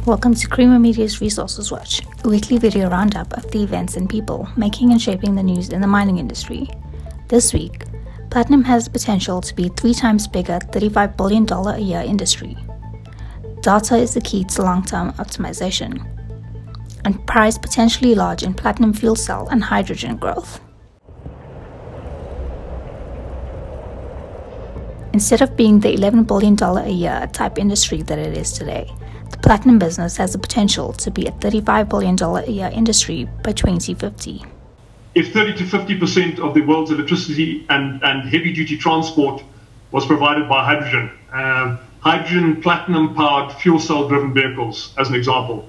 Welcome to Creamer Media's Resources Watch, a weekly video roundup of the events and people making and shaping the news in the mining industry. This week, platinum has the potential to be 3 times bigger $35 billion a year industry. Data is the key to long-term optimization, and price potentially large in platinum fuel cell and hydrogen growth. Instead of being the $11 billion a year type industry that it is today, the platinum business has the potential to be a $35 billion a year industry by 2050. If 30 to 50% of the world's electricity and heavy-duty transport was provided by hydrogen platinum-powered fuel cell-driven vehicles, as an example,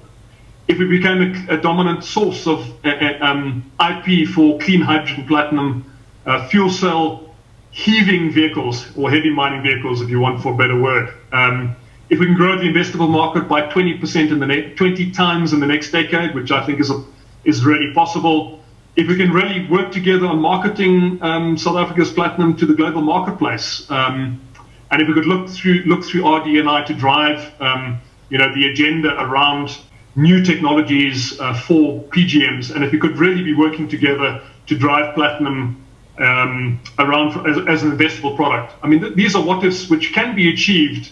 if we became a dominant source of IP for clean hydrogen platinum fuel cell heaving vehicles, or heavy mining vehicles, if you want for a better word, if we can grow the investable market by 20% 20 times in the next decade, which I think is really possible. If we can really work together on marketing South Africa's platinum to the global marketplace, and if we could look through RD&I to drive the agenda around new technologies for PGMs, and if we could really be working together to drive platinum around as an investable product. I mean, these are what-ifs which can be achieved.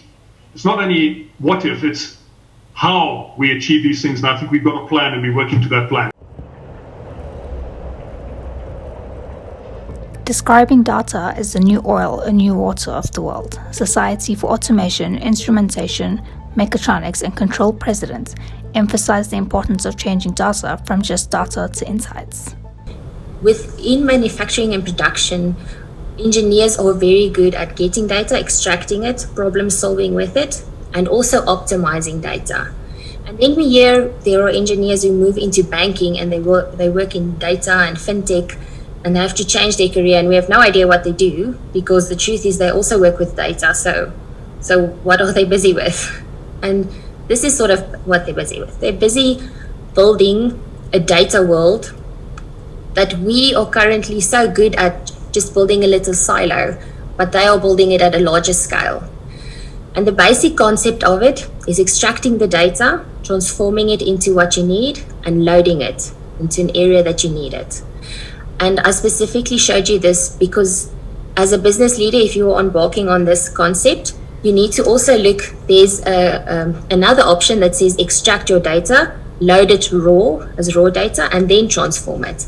It's not only what if, it's how we achieve these things, and I think we've got a plan and we're working to that plan. Describing data as the new oil and new water of the world, Society for Automation, Instrumentation, Mechatronics and Control president emphasized the importance of changing data from just data to insights. Within manufacturing and production, engineers are very good at getting data, extracting it, problem solving with it, and also optimizing data. And then we hear there are engineers who move into banking and they work in data and fintech, and they have to change their career, and we have no idea what they do, because the truth is they also work with data. So what are they busy with? And this is sort of what they're busy with. They're busy building a data world that we are currently so good at just building a little silo, but they are building it at a larger scale. And the basic concept of it is extracting the data, transforming it into what you need, and loading it into an area that you need it. And I specifically showed you this because as a business leader, if you're embarking on this concept, you need to also look, there's another option that says extract your data, load it as raw data, and then transform it.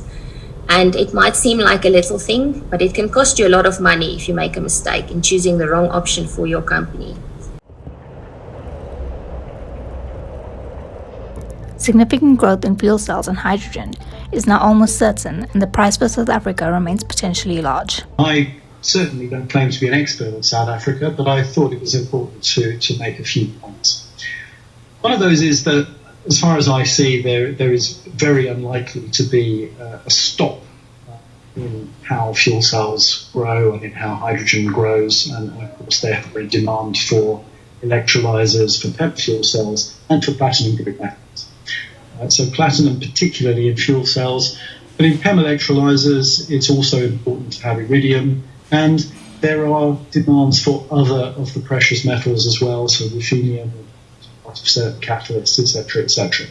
And it might seem like a little thing, but it can cost you a lot of money if you make a mistake in choosing the wrong option for your company. Significant growth in fuel cells and hydrogen is now almost certain, and the price for South Africa remains potentially large. I certainly don't claim to be an expert in South Africa, but I thought it was important to make a few points. One of those is that, as far as I see, there is very unlikely to be a stop in how fuel cells grow and in how hydrogen grows, and of course therefore in demand for electrolyzers, for PEM fuel cells, and for platinum group metals. So platinum particularly in fuel cells, but in PEM electrolyzers it's also important to have iridium, and there are demands for other of the precious metals as well, so ruthenium, of certain catalysts, etc., etc.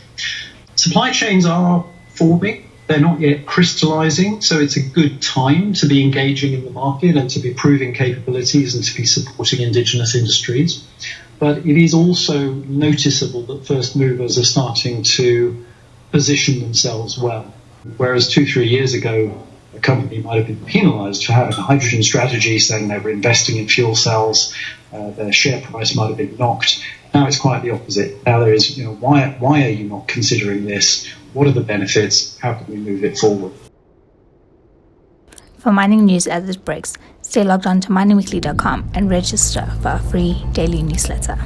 Supply chains are forming. They're not yet crystallizing, so it's a good time to be engaging in the market and to be proving capabilities and to be supporting indigenous industries. But it is also noticeable that first movers are starting to position themselves well. Whereas 2-3 years ago, a company might have been penalized for having a hydrogen strategy, saying they were investing in fuel cells, their share price might have been knocked. Now it's quite the opposite. Now there is, why are you not considering this? What are the benefits? How can we move it forward? For mining news as it breaks, stay logged on to miningweekly.com and register for our free daily newsletter.